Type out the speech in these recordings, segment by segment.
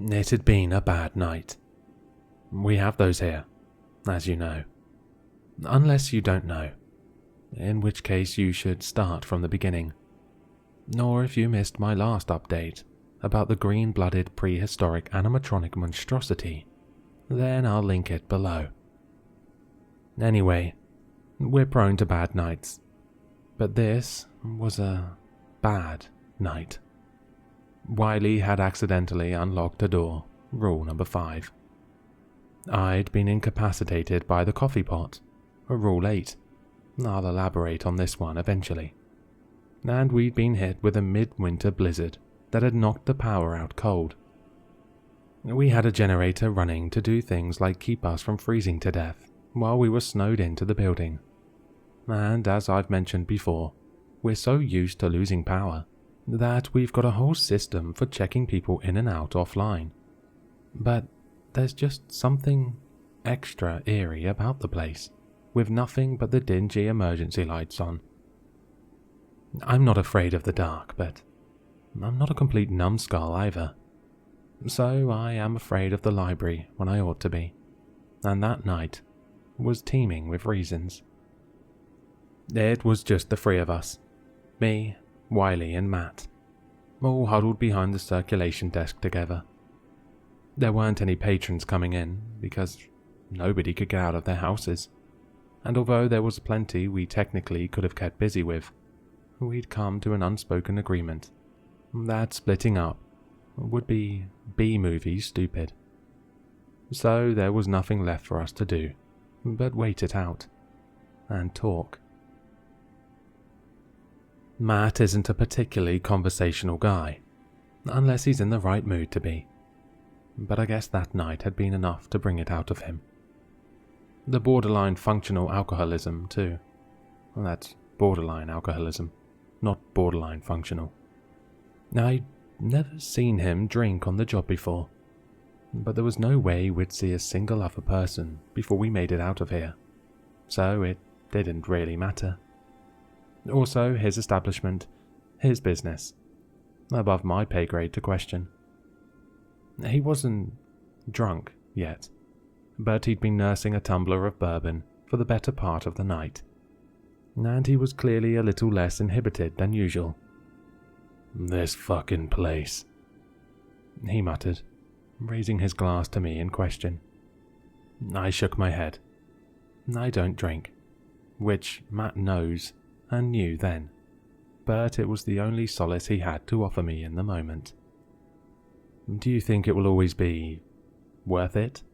It had been a bad night. We have those here, as you know. Unless you don't know, in which case you should start from the beginning. Nor if you missed my last update about the green-blooded prehistoric animatronic monstrosity, then I'll link it below. Anyway, we're prone to bad nights, but this was a bad night. Wiley had accidentally unlocked a door, rule number 5. I'd been incapacitated by the coffee pot, rule 8. I'll elaborate on this one eventually. And we'd been hit with a midwinter blizzard that had knocked the power out cold. We had a generator running to do things like keep us from freezing to death while we were snowed into the building. And as I've mentioned before, we're so used to losing power that we've got a whole system for checking people in and out offline. But there's just something extra eerie about the place, with nothing but the dingy emergency lights on. I'm not afraid of the dark, but I'm not a complete numbskull either. So I am afraid of the library when I ought to be, and that night was teeming with reasons. It was just the 3 of us, me, Wiley and Matt, all huddled behind the circulation desk together. There weren't any patrons coming in because nobody could get out of their houses, and although there was plenty we technically could have kept busy with, we'd come to an unspoken agreement that splitting up would be B-movie stupid. So there was nothing left for us to do but wait it out and talk. Matt isn't a particularly conversational guy, unless he's in the right mood to be, but I guess that night had been enough to bring it out of him. The borderline functional alcoholism too. That's borderline alcoholism, not borderline functional. I'd never seen him drink on the job before, but there was no way we'd see a single other person before we made it out of here, so it didn't really matter. Also, his establishment, his business, above my pay grade to question. He wasn't drunk yet, but he'd been nursing a tumbler of bourbon for the better part of the night, and he was clearly a little less inhibited than usual. "This fucking place," he muttered, raising his glass to me in question. I shook my head. I don't drink, which Matt knows and knew then, but it was the only solace he had to offer me in the moment. "Do you think it will always be worth it?"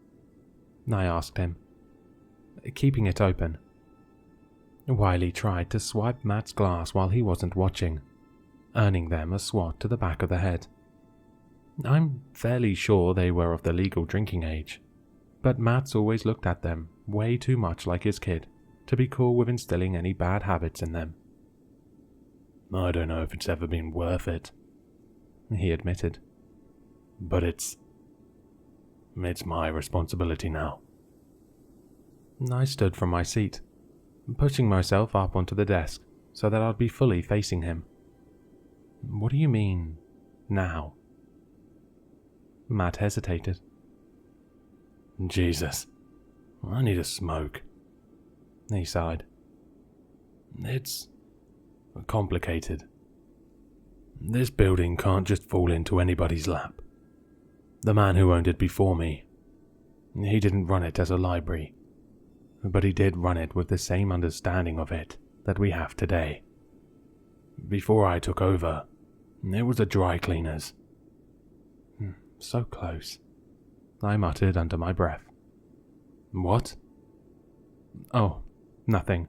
I asked him, keeping it open. Wiley tried to swipe Matt's glass while he wasn't watching, earning them a swat to the back of the head. I'm fairly sure they were of the legal drinking age, but Matt's always looked at them way too much like his kid to be cool with instilling any bad habits in them. "I don't know if it's ever been worth it," he admitted, "but it's my responsibility now." I stood from my seat, pushing myself up onto the desk so that I'd be fully facing him. "What do you mean, now?" Matt hesitated. "Jesus, I need a smoke," he sighed. "It's complicated. This building can't just fall into anybody's lap. The man who owned it before me, he didn't run it as a library, but he did run it with the same understanding of it that we have today. Before I took over, it was a dry cleaner's." "So close," I muttered under my breath. "What?" "Oh, nothing.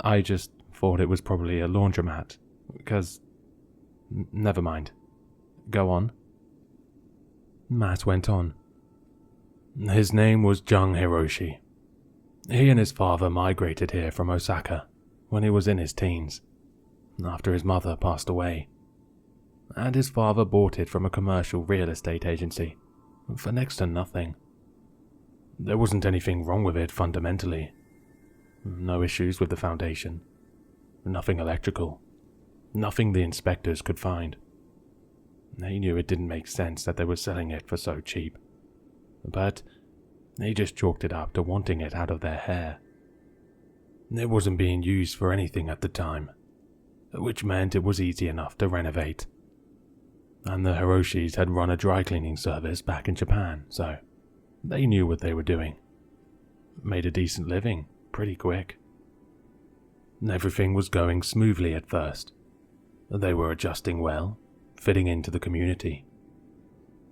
I just thought it was probably a laundromat, because... Never mind. Go on." Matt went on. "His name was Jung Hiroshi. He and his father migrated here from Osaka when he was in his teens, after his mother passed away, and his father bought it from a commercial real estate agency for next to nothing. There wasn't anything wrong with it fundamentally. No issues with the foundation. Nothing electrical. Nothing the inspectors could find. He knew it didn't make sense that they were selling it for so cheap, but he just chalked it up to wanting it out of their hair. It wasn't being used for anything at the time, which meant it was easy enough to renovate. And the Hiroshis had run a dry cleaning service back in Japan, so they knew what they were doing. Made a decent living pretty quick. Everything was going smoothly at first. They were adjusting well, fitting into the community.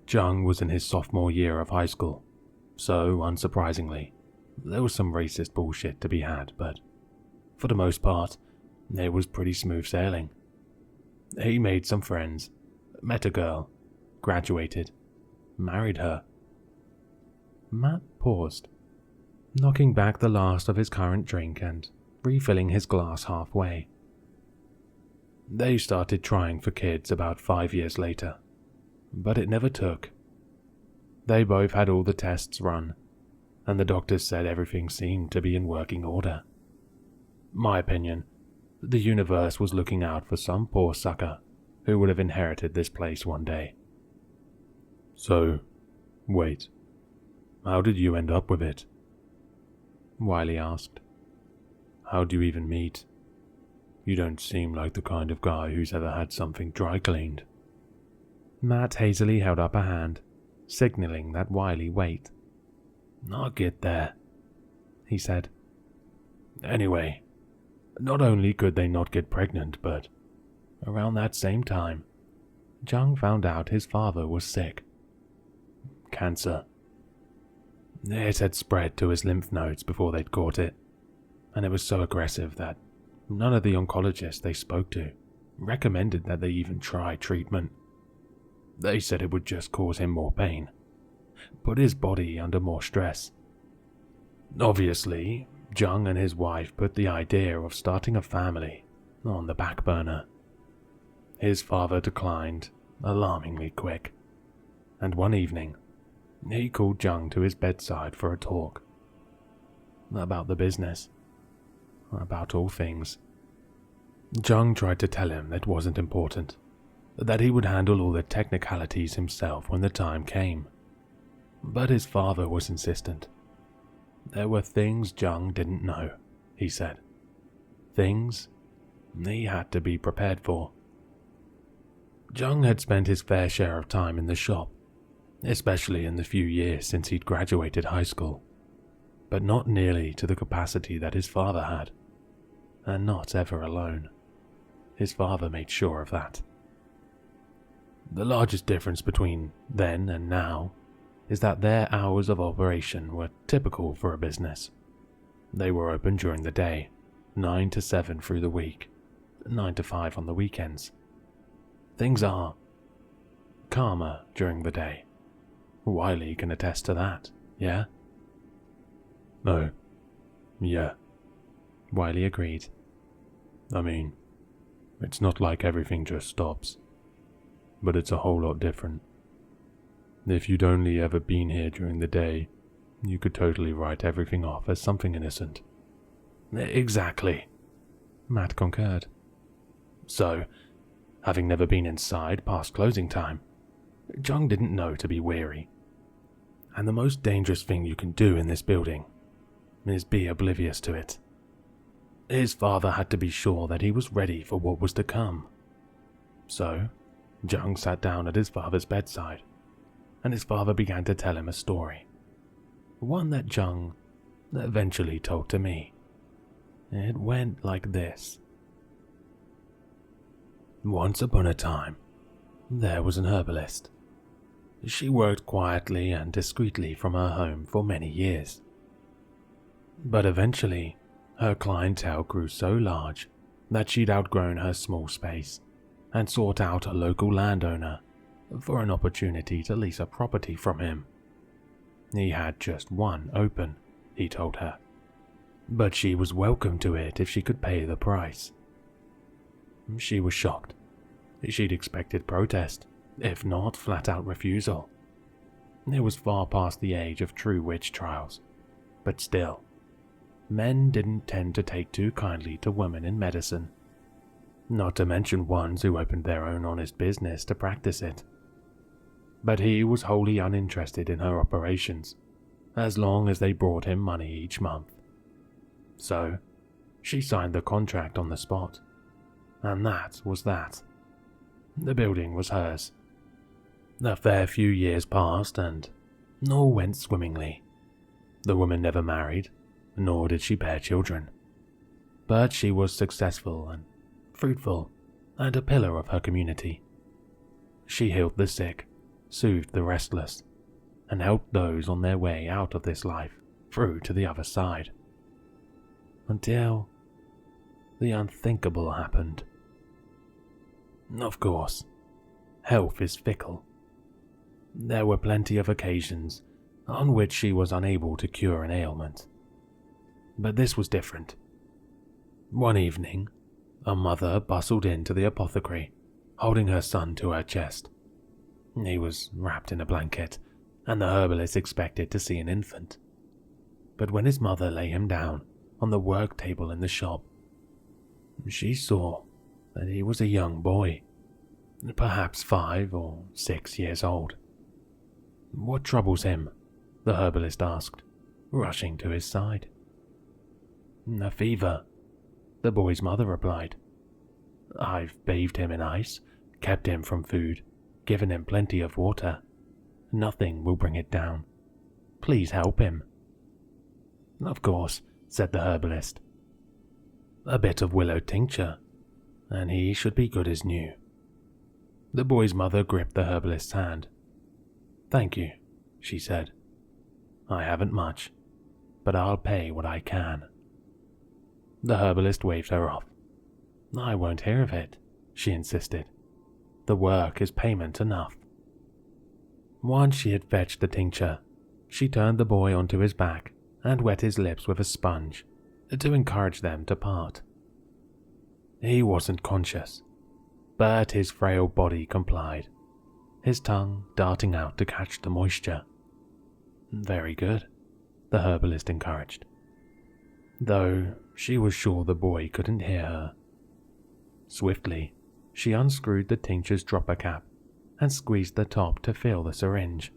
Jung was in his sophomore year of high school, so unsurprisingly, there was some racist bullshit to be had, but for the most part, it was pretty smooth sailing. He made some friends, met a girl, graduated, married her. Matt paused, knocking back the last of his current drink and refilling his glass halfway. They started trying for kids about 5 years later, but it never took. They both had all the tests run, and the doctors said everything seemed to be in working order. My opinion, the universe was looking out for some poor sucker who would have inherited this place one day. So, wait, how did you end up with it? Wiley asked. How'd you even meet? You don't seem like the kind of guy who's ever had something dry cleaned. Matt hazily held up a hand, signaling that Wiley wait. I'll get there, he said. Anyway, not only could they not get pregnant, but around that same time, Jung found out his father was sick. Cancer. It had spread to his lymph nodes before they'd caught it, and it was so aggressive that none of the oncologists they spoke to recommended that they even try treatment. They said it would just cause him more pain, put his body under more stress. Obviously, Jung and his wife put the idea of starting a family on the back burner. His father declined alarmingly quick, and one evening, he called Jung to his bedside for a talk. About the business. About all things. Jung tried to tell him that wasn't important, that he would handle all the technicalities himself when the time came. But his father was insistent. There were things Jung didn't know, he said. Things he had to be prepared for. Jung had spent his fair share of time in the shop, especially in the few years since he'd graduated high school, but not nearly to the capacity that his father had, and not ever alone. His father made sure of that. The largest difference between then and now is that their hours of operation were typical for a business. They were open during the day, 9 to 7 through the week, 9 to 5 on the weekends. Things are calmer during the day. Wiley can attest to that, yeah? No. Yeah. Wiley agreed. I mean, it's not like everything just stops, but it's a whole lot different. If you'd only ever been here during the day, you could totally write everything off as something innocent. Exactly, Matt concurred. So, having never been inside past closing time, Jung didn't know to be weary. And the most dangerous thing you can do in this building is be oblivious to it. His father had to be sure that he was ready for what was to come. So, Jung sat down at his father's bedside, and his father began to tell him a story. One that Jung eventually told to me. It went like this. Once upon a time, there was an herbalist. She worked quietly and discreetly from her home for many years. But eventually, her clientele grew so large that she'd outgrown her small space and sought out a local landowner for an opportunity to lease a property from him. He had just one open, he told her, but she was welcome to it if she could pay the price. She was shocked. She'd expected protest, if not flat-out refusal. It was far past the age of true witch trials, but still, men didn't tend to take too kindly to women in medicine, not to mention ones who opened their own honest business to practice it. but he was wholly uninterested in her operations, as long as they brought him money each month. So, she signed the contract on the spot, and that was that. The building was hers. A fair few years passed, and all went swimmingly. The woman never married, nor did she bear children. But she was successful and fruitful, and a pillar of her community. She healed the sick, soothed the restless, and helped those on their way out of this life through to the other side. Until the unthinkable happened. Of course, health is fickle. There were plenty of occasions on which she was unable to cure an ailment. But this was different. One evening, a mother bustled into the apothecary, holding her son to her chest. He was wrapped in a blanket, and the herbalist expected to see an infant. But when his mother lay him down on the work table in the shop, she saw that he was a young boy, perhaps 5 or 6 years old. "What troubles him?" the herbalist asked, rushing to his side. "A fever," the boy's mother replied. "I've bathed him in ice, kept him from food, given him plenty of water. Nothing will bring it down. Please help him." "Of course," said the herbalist. "A bit of willow tincture, and he should be good as new." The boy's mother gripped the herbalist's hand. "Thank you," she said. "I haven't much, but I'll pay what I can." The herbalist waved her off. "I won't hear of it," she insisted. "The work is payment enough." Once she had fetched the tincture, she turned the boy onto his back and wet his lips with a sponge to encourage them to part. He wasn't conscious, but his frail body complied, his tongue darting out to catch the moisture. "Very good," the herbalist encouraged, though she was sure the boy couldn't hear her. Swiftly, she unscrewed the tincture's dropper cap and squeezed the top to fill the syringe,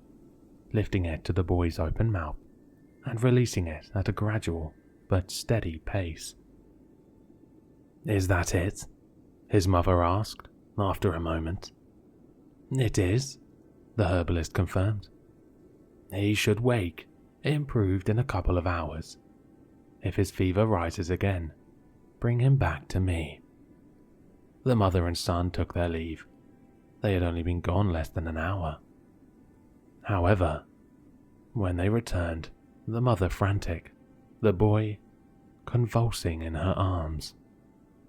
lifting it to the boy's open mouth and releasing it at a gradual but steady pace. "Is that it?" his mother asked after a moment. "It is," the herbalist confirmed. "He should wake, improved in a couple of hours. If his fever rises again, bring him back to me." The mother and son took their leave. They had only been gone less than an hour. However, when they returned, the mother frantic, the boy convulsing in her arms,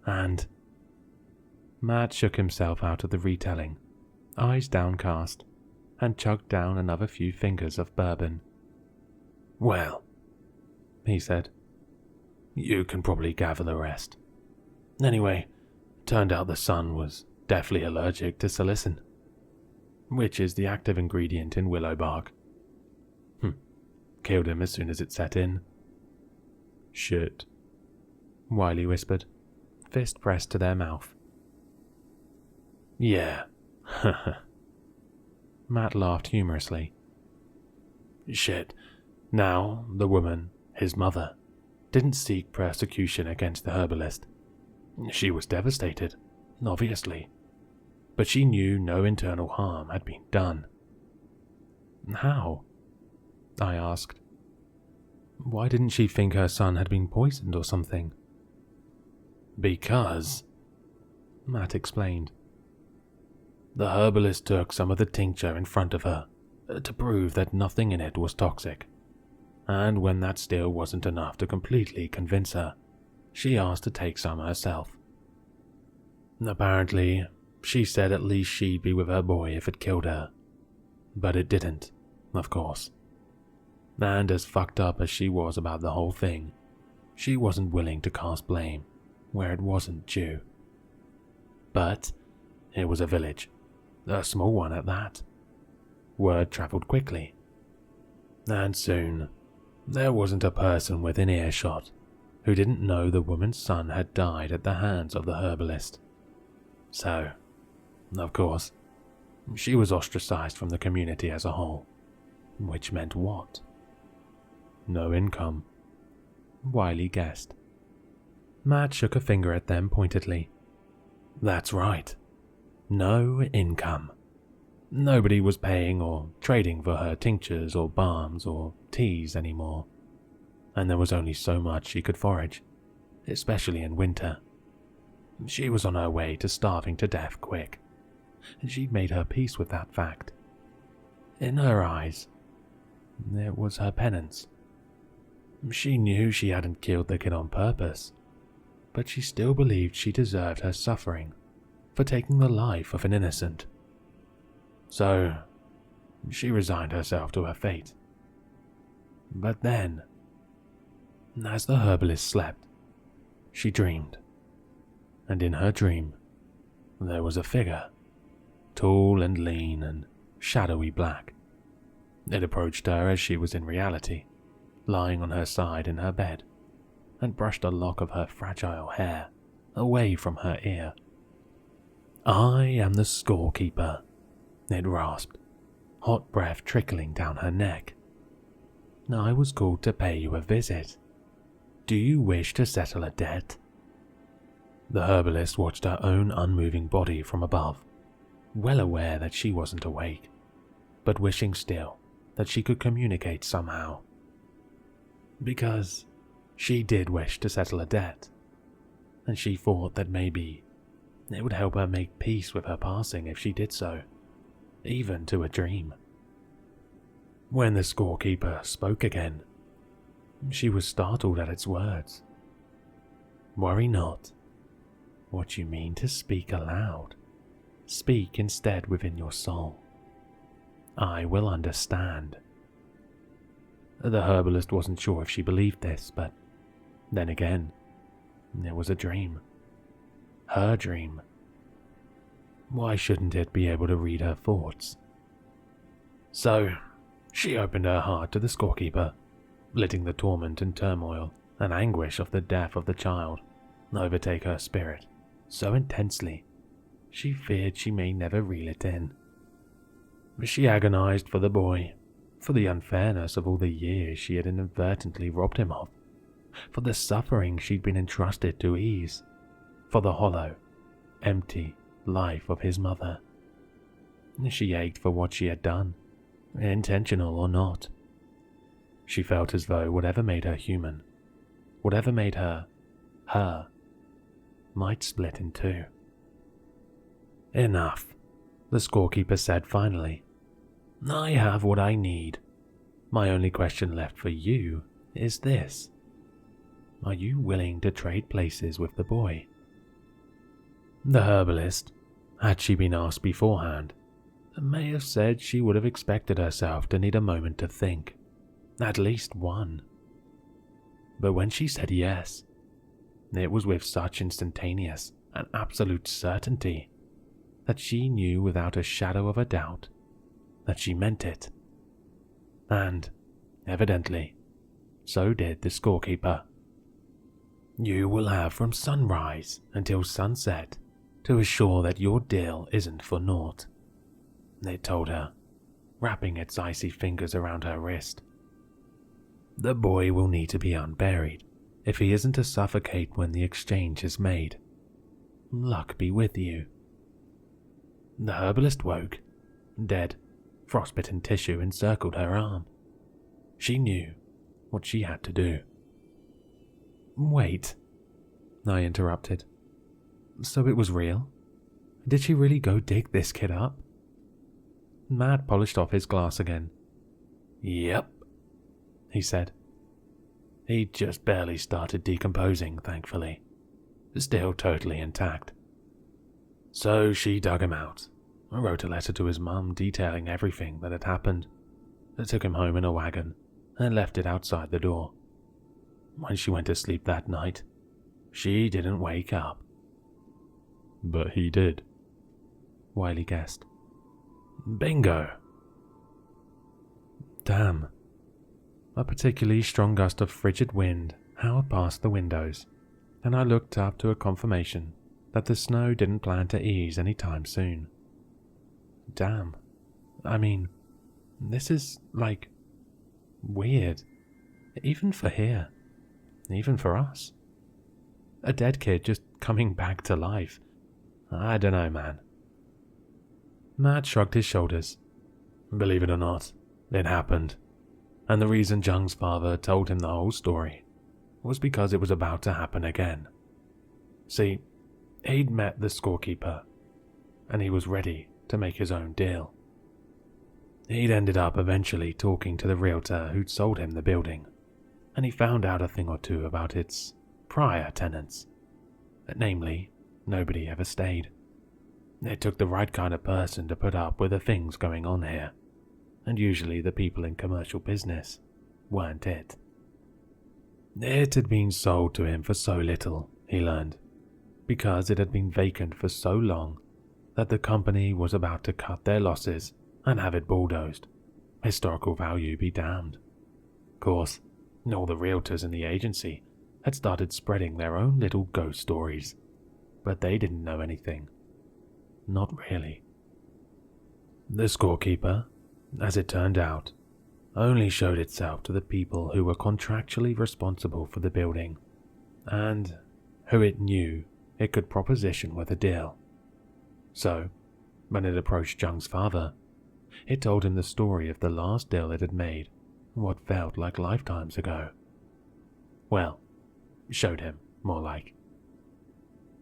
and Matt shook himself out of the retelling, eyes downcast, and chugged down another few fingers of bourbon. "Well," he said, "you can probably gather the rest. Anyway, turned out the son was deathly allergic to salicin, which is the active ingredient in willow bark. Killed him as soon as it set in." "Shit," Wiley whispered, fist pressed to their mouth. "Yeah." Matt laughed humorously. "Shit. Now, the woman, his mother, didn't seek persecution against the herbalist. She was devastated, obviously, but she knew no internal harm had been done." "How?" I asked. "Why didn't she think her son had been poisoned or something?" "Because," Matt explained, "the herbalist took some of the tincture in front of her to prove that nothing in it was toxic, and when that still wasn't enough to completely convince her, she asked to take some herself. Apparently, she said at least she'd be with her boy if it killed her, but it didn't, of course. And as fucked up as she was about the whole thing, she wasn't willing to cast blame where it wasn't due. But it was a village, a small one at that. Word travelled quickly, and soon there wasn't a person within earshot who didn't know the woman's son had died at the hands of the herbalist. So, of course, She was ostracized from the community as a whole, which meant what? No income, Wiley guessed. Matt shook a finger at them pointedly. That's right. No income. Nobody was paying or trading for her tinctures or balms or teas anymore, and there was only so much she could forage, especially in winter. She was on her way to starving to death quick, and she'd made her peace with that fact. In her eyes, it was her penance. She knew she hadn't killed the kid on purpose, but she still believed she deserved her suffering for taking the life of an innocent. So, she resigned herself to her fate. But then, as the herbalist slept, she dreamed. And in her dream, there was a figure, tall and lean and shadowy black. It approached her as she was in reality, lying on her side in her bed, and brushed a lock of her fragile hair away from her ear. I am the scorekeeper, it rasped, hot breath trickling down her neck. I was called to pay you a visit. Do you wish to settle a debt? The herbalist watched her own unmoving body from above, well aware that she wasn't awake, but wishing still that she could communicate somehow. Because she did wish to settle a debt, and she thought that maybe it would help her make peace with her passing if she did so, even to a dream. When the scorekeeper spoke again, she was startled at its words. Worry not. What you mean to speak aloud, speak instead within your soul. I will understand. The herbalist wasn't sure if she believed this, but then again, it was a dream. Her dream. Why shouldn't it be able to read her thoughts? So, she opened her heart to the scorekeeper, letting the torment and turmoil and anguish of the death of the child overtake her spirit so intensely she feared she may never reel it in. She agonized for the boy, for the unfairness of all the years she had inadvertently robbed him of, for the suffering she'd been entrusted to ease, for the hollow, empty life of his mother. She ached for what she had done, intentional or not. She felt as though whatever made her human, whatever made her, might split in two. Enough, the scorekeeper said finally. I have what I need. My only question left for you is this. Are you willing to trade places with the boy? The herbalist, had she been asked beforehand, may have said she would have expected herself to need a moment to think, at least one. But when she said yes, it was with such instantaneous and absolute certainty that she knew without a shadow of a doubt that she meant it. And, evidently, so did the scorekeeper. You will have from sunrise until sunset to assure that your deal isn't for naught, it told her, wrapping its icy fingers around her wrist. The boy will need to be unburied if he isn't to suffocate when the exchange is made. Luck be with you. The herbalist woke. Dead, frostbitten tissue encircled her arm. She knew what she had to do. Wait, I interrupted. So it was real? Did she really go dig this kid up? Matt polished off his glass again. Yep, he said. He'd just barely started decomposing, thankfully. Still totally intact. So she dug him out. I wrote a letter to his mum detailing everything that had happened. I took him home in a wagon and left it outside the door. When she went to sleep that night, she didn't wake up. But he did, Wiley guessed. Bingo. Damn. A particularly strong gust of frigid wind howled past the windows, and I looked up to a confirmation that the snow didn't plan to ease any time soon. Damn. I mean, this is, weird. Even for here. Even for us. A dead kid just coming back to life. I don't know, man. Matt shrugged his shoulders. Believe it or not, it happened. And the reason Jung's father told him the whole story was because it was about to happen again. See, he'd met the scorekeeper, and he was ready to make his own deal. He'd ended up eventually talking to the realtor who'd sold him the building, and he found out a thing or two about its prior tenants. Namely, nobody ever stayed. It took the right kind of person to put up with the things going on here, and usually the people in commercial business weren't it. It had been sold to him for so little, he learned, because it had been vacant for so long that the company was about to cut their losses and have it bulldozed. Historical value be damned. Of course, all the realtors in the agency had started spreading their own little ghost stories, but they didn't know anything. Not really. The scorekeeper, as it turned out, only showed itself to the people who were contractually responsible for the building, and who it knew it could proposition with a deal. So, when it approached Jung's father, it told him the story of the last deal it had made, what felt like lifetimes ago. Well, showed him, more like.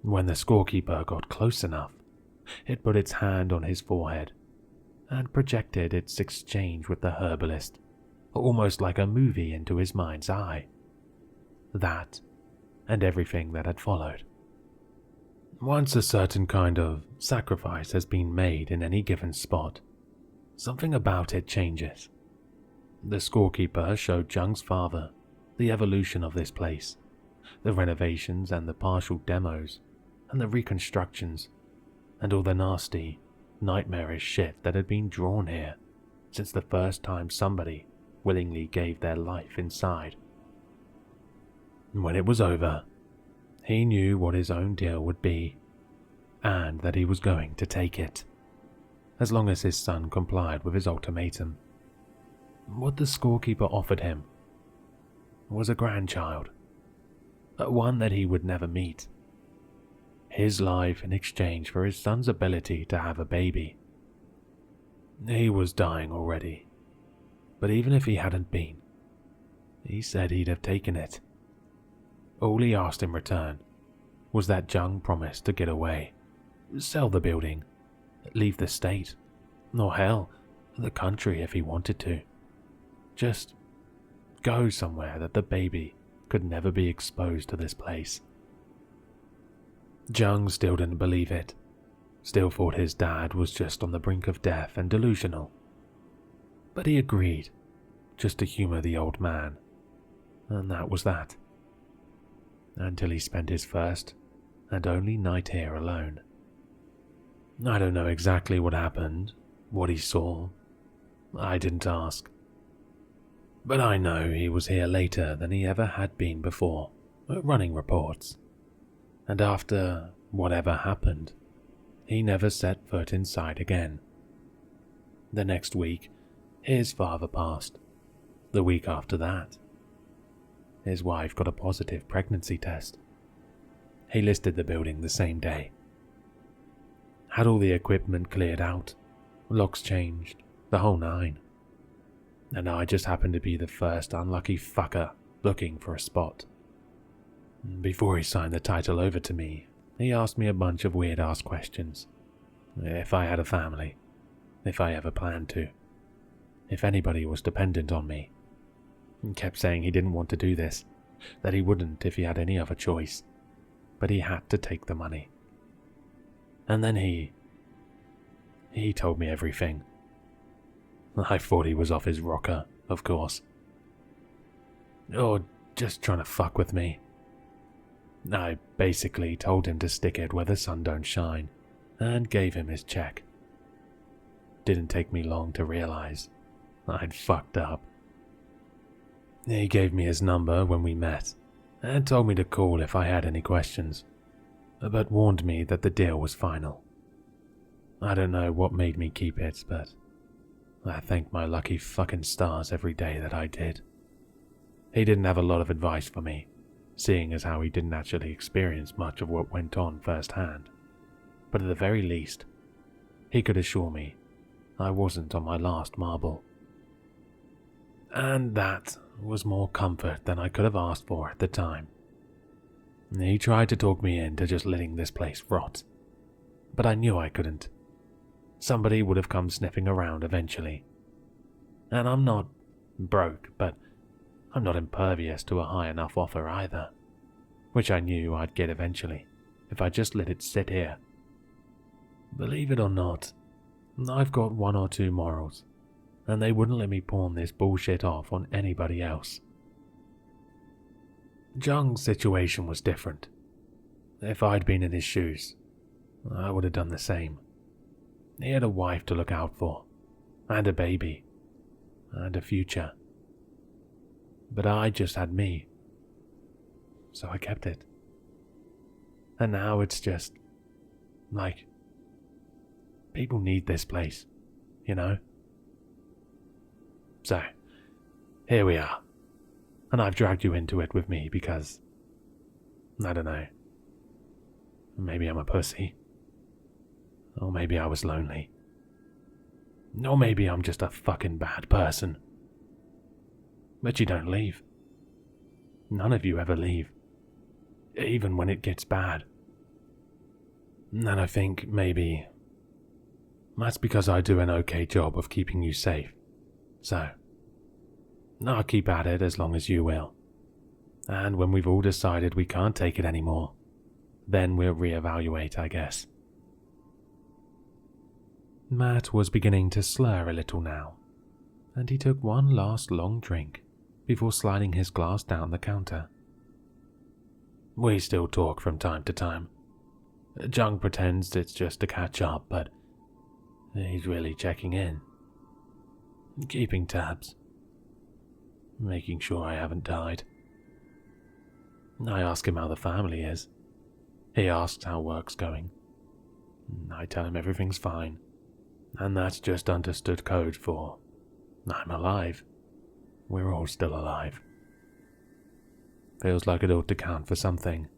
When the scorekeeper got close enough, it put its hand on his forehead and projected its exchange with the herbalist, almost like a movie into his mind's eye. That, and everything that had followed. Once a certain kind of sacrifice has been made in any given spot, something about it changes. The scorekeeper showed Jung's father the evolution of this place, the renovations and the partial demos, and the reconstructions, and all the nasty, nightmarish shit that had been drawn here since the first time somebody willingly gave their life inside. When it was over, he knew what his own deal would be, and that he was going to take it, as long as his son complied with his ultimatum. What the scorekeeper offered him was a grandchild, one that he would never meet. His life in exchange for his son's ability to have a baby. He was dying already, but even if he hadn't been, he said he'd have taken it. All he asked in return was that Jung promised to get away, sell the building, leave the state, or hell, the country if he wanted to. Just go somewhere that the baby could never be exposed to this place. Jung still didn't believe it, still thought his dad was just on the brink of death and delusional. But he agreed, just to humor the old man, and that was that. Until he spent his first and only night here alone. I don't know exactly what happened, what he saw. I didn't ask. But I know he was here later than he ever had been before, running reports. And after whatever happened, he never set foot inside again. The next week, his father passed. The week after that, his wife got a positive pregnancy test. He listed the building the same day. Had all the equipment cleared out, locks changed, the whole nine. And I just happened to be the first unlucky fucker looking for a spot. Before he signed the title over to me, he asked me a bunch of weird-ass questions. If I had a family, if I ever planned to, if anybody was dependent on me. He kept saying he didn't want to do this, that he wouldn't if he had any other choice, but he had to take the money. And then he told me everything. I thought he was off his rocker, of course. Or just trying to fuck with me. I basically told him to stick it where the sun don't shine, and gave him his check. Didn't take me long to realize I'd fucked up. He gave me his number when we met, and told me to call if I had any questions, but warned me that the deal was final. I don't know what made me keep it, but I thank my lucky fucking stars every day that I did. He didn't have a lot of advice for me, seeing as how he didn't actually experience much of what went on firsthand. But at the very least, he could assure me I wasn't on my last marble. And that was more comfort than I could have asked for at the time. He tried to talk me into just letting this place rot, but I knew I couldn't. Somebody would have come sniffing around eventually. And I'm not broke, but I'm not impervious to a high enough offer either, which I knew I'd get eventually if I just let it sit here. Believe it or not, I've got one or two morals, and they wouldn't let me pawn this bullshit off on anybody else. Jung's situation was different. If I'd been in his shoes, I would have done the same. He had a wife to look out for, and a baby, and a future. But I just had me, so I kept it. And now it's just like, people need this place, you know? So, here we are, and I've dragged you into it with me because, I don't know, maybe I'm a pussy, or maybe I was lonely, or maybe I'm just a fucking bad person. But you don't leave. None of you ever leave, even when it gets bad. And I think maybe that's because I do an okay job of keeping you safe. So, I'll keep at it as long as you will. And when we've all decided we can't take it anymore, then we'll reevaluate, I guess. Matt was beginning to slur a little now, and he took one last long drink before sliding his glass down the counter. We still talk from time to time. Jung pretends it's just to catch up, but he's really checking in, keeping tabs, making sure I haven't died. I ask him how the family is. He asks how work's going. I tell him everything's fine, and that's just understood code for I'm alive. We're all still alive. Feels like it ought to count for something.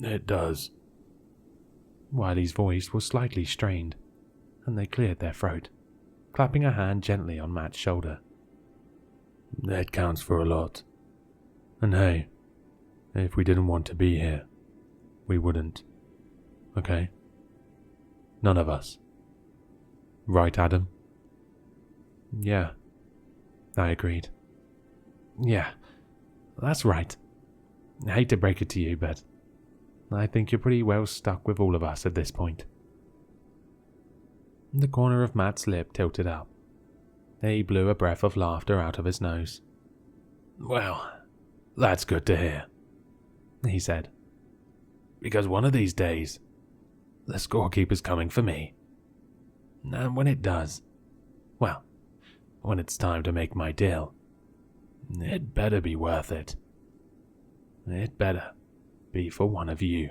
It does. Wiley's voice was slightly strained, and they cleared their throat, clapping a hand gently on Matt's shoulder. It counts for a lot. And hey, if we didn't want to be here, we wouldn't. Okay? None of us. Right, Adam? Yeah, I agreed. Yeah, that's right. I hate to break it to you, but I think you're pretty well stuck with all of us at this point. The corner of Matt's lip tilted up. He blew a breath of laughter out of his nose. Well, that's good to hear, he said. Because one of these days, the scorekeeper's coming for me. And when it does, well, when it's time to make my deal, it better be worth it. It better be for one of you.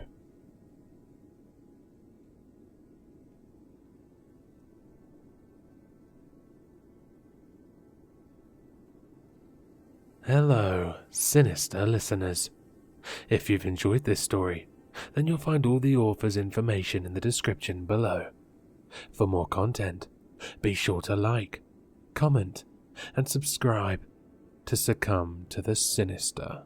Hello, sinister listeners. If you've enjoyed this story, then you'll find all the author's information in the description below. For more content, be sure to like, comment, and subscribe to succumb to the sinister.